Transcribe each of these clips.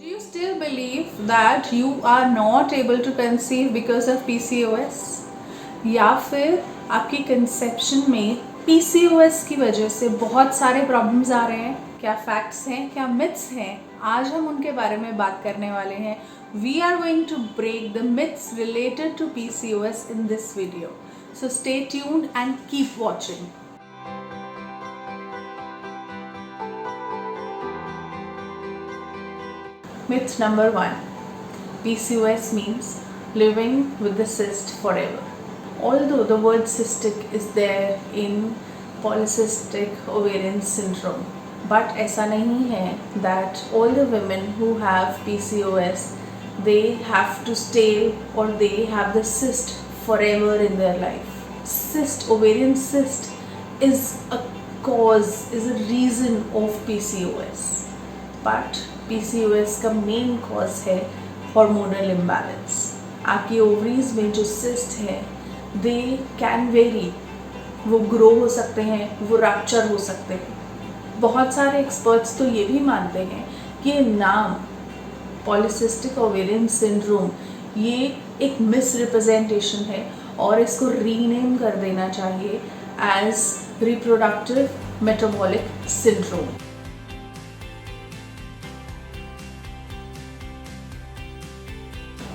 Do you still believe that you are not able to conceive because of PCOS? या फिर आपकी conception में PCOS की वजह से बहुत सारे प्रॉब्लम्स आ रहे हैं? क्या फैक्ट्स हैं, क्या मिथ्स हैं? आज हम उनके बारे में बात करने वाले हैं. We are going to break the myths related to PCOS in this video. So stay tuned and keep watching. Myth number 1. PCOS means living with the cyst forever. Although the word cystic is there in polycystic ovarian syndrome, but ऐसा नहीं है that all the women who have PCOS they have to stay or they have the cyst forever in their life. Cyst, ovarian cyst is a cause, is a reason of PCOS. But PCOS का main cause है hormonal imbalance. आपकी ovaries में जो cyst है they can very, वो grow हो सकते हैं, वो रप्चर हो सकते हैं. बहुत सारे एक्सपर्ट्स तो ये भी मानते हैं कि ये नाम पॉलीसिस्टिक ओवेरियन सिंड्रोम ये एक मिस रिप्रेजेंटेशन है और इसको रीनेम कर देना चाहिए as reproductive metabolic syndrome.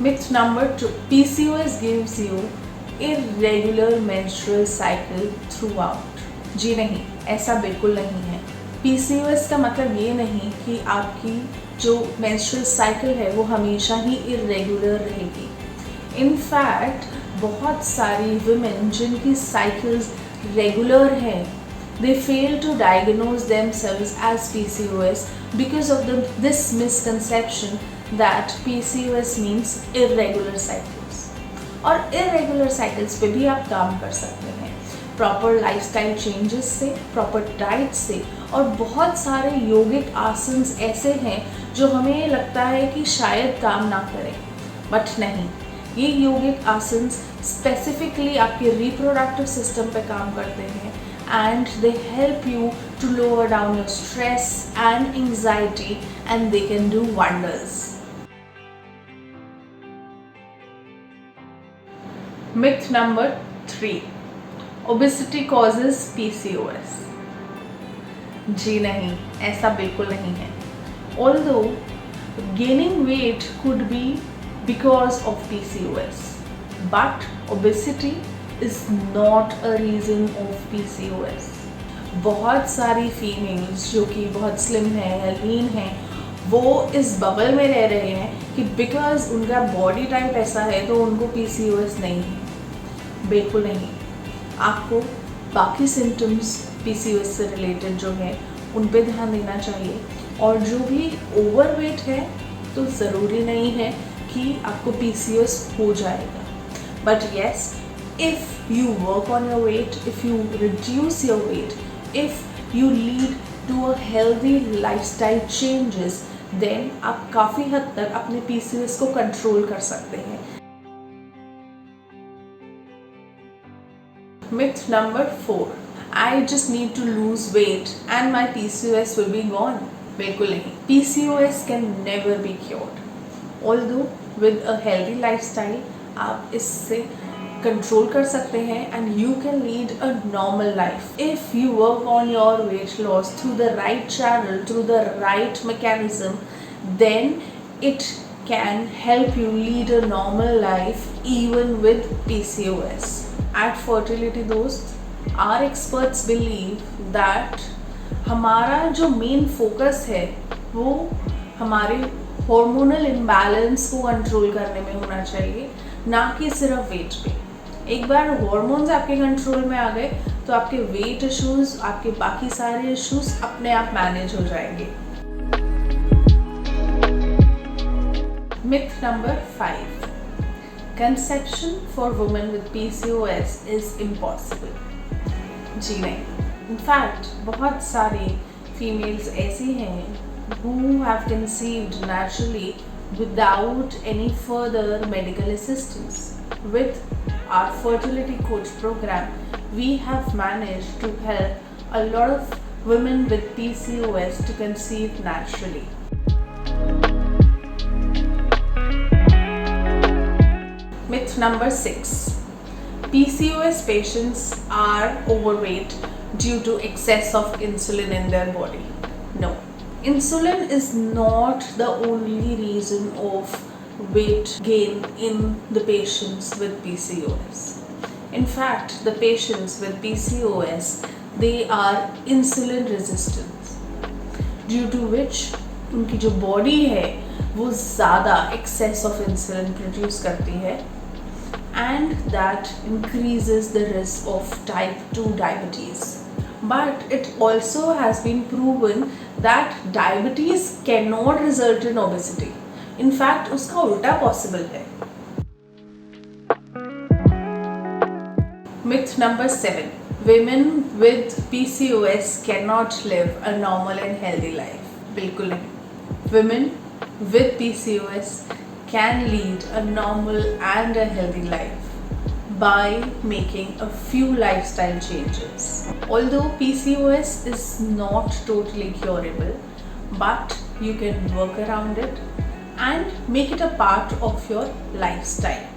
Myth number 2. PCOS gives you irregular menstrual cycle throughout. जी नहीं, ऐसा बिल्कुल नहीं है. PCOS का मतलब ये नहीं कि आपकी जो menstrual cycle है वो हमेशा ही irregular रहेगी. In fact, बहुत सारी women जिनकी cycles regular हैं, they fail to diagnose themselves as PCOS because of this misconception that PCOS means irregular cycles. और irregular cycles पे भी आप काम कर सकते हैं प्रॉपर लाइफस्टाइल चेंजेस से, प्रॉपर डाइट से, और बहुत सारे योगिक आसन्स ऐसे हैं जो हमें लगता है कि शायद काम ना करें, बट नहीं. ये योगिक आसन्स स्पेसिफिकली आपके रिप्रोडक्टिव सिस्टम पे काम करते हैं and they help you to lower down your stress and anxiety and they can do wonders. Myth number 3. Obesity causes PCOS. जी नहीं, ऐसा बिल्कुल नहीं है. Although gaining weight could be because of PCOS, but obesity is not a reason of PCOS. बहुत सारी females जो कि बहुत स्लिम है या लीन है वो इस बबल में रह रहे हैं कि बिकॉज उनका बॉडी टाइप ऐसा है तो उनको PCOS नहीं है. बिल्कुल नहीं. आपको बाकी सिम्टम्स PCOS से रिलेटेड जो है उन पे ध्यान देना चाहिए. और जो भी ओवरवेट है तो ज़रूरी नहीं है कि आपको PCOS हो जाएगा. But yes, if you work on your weight, if you reduce your weight, if you lead to a healthy lifestyle changes, then आप काफ़ी हद तक अपने PCOS को कंट्रोल कर सकते हैं. Myth number 4. I just need to lose weight and my PCOS will be gone. बिल्कुल नहीं. PCOS can never be cured. Although with a healthy lifestyle आप इससे कंट्रोल कर सकते हैं and you can lead a normal life. If you work on your weight loss through the right channel, through the right mechanism, then it can help you lead a normal life even with PCOS. At Fertility Dost, our experts believe that हमारा जो main focus है वो हमारे hormonal imbalance को control करने में होना चाहिए, ना कि सिर्फ वेट पे. एक बार हार्मोन्स आपके कंट्रोल में आ गए तो आपके वेट इश्यूज, आपके बाकी सारे इश्यूज अपने आप मैनेज हो जाएंगे. Myth number 5. Conception for women with PCOS is impossible. जी नहीं. In fact, बहुत सारी फीमेल्स ऐसी हैं who have conceived naturally without any further medical assistance. With our fertility coach program, we have managed to help a lot of women with PCOS to conceive naturally. Myth number 6. PCOS patients are overweight due to excess of insulin in their body. No. Insulin is not the only reason of weight gain in the patients with PCOS. In fact, the patients with PCOS, they are insulin resistant, due to which उनकी जो body है वो ज़्यादा excess of insulin produce करती है, and that increases the risk of type 2 diabetes. But it also has been proven that diabetes cannot result in obesity. In fact, उसका उल्टा possible है. Myth number 7. Women with PCOS cannot live a normal and healthy life. बिल्कुल नहीं. Women with PCOS can lead a normal and a healthy life by making a few lifestyle changes. Although PCOS is not totally curable, but you can work around it and make it a part of your lifestyle.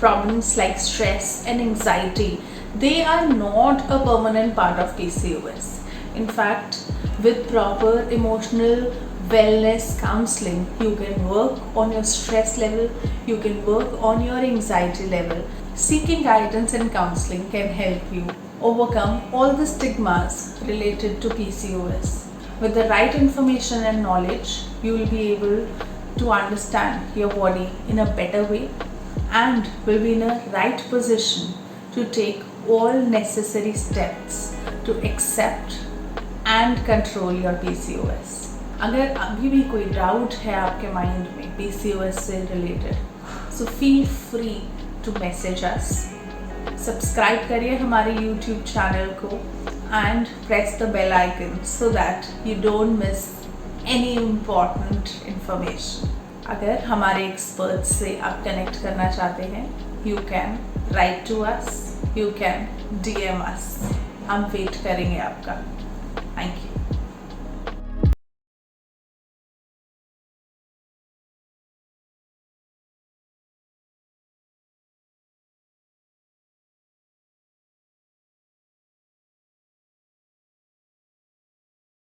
Problems like stress and anxiety, they are not a permanent part of PCOS. In fact, with proper emotional wellness counseling, you can work on your stress level, you can work on your anxiety level. Seeking guidance and counseling can help you overcome all the stigmas related to PCOS. With the right information and knowledge, you will be able to understand your body in a better way and will be in a right position to take all necessary steps to accept and control your PCOS. अगर अभी भी कोई doubt है आपके mind में PCOS से related, so feel free to message us. Subscribe करिए हमारे YouTube चैनल को and press the bell icon so that you don't miss any important information. अगर हमारे एक्सपर्ट्स से आप कनेक्ट करना चाहते हैं, you can write to us, you can DM us. हम वेट करेंगे आपका. Thank you.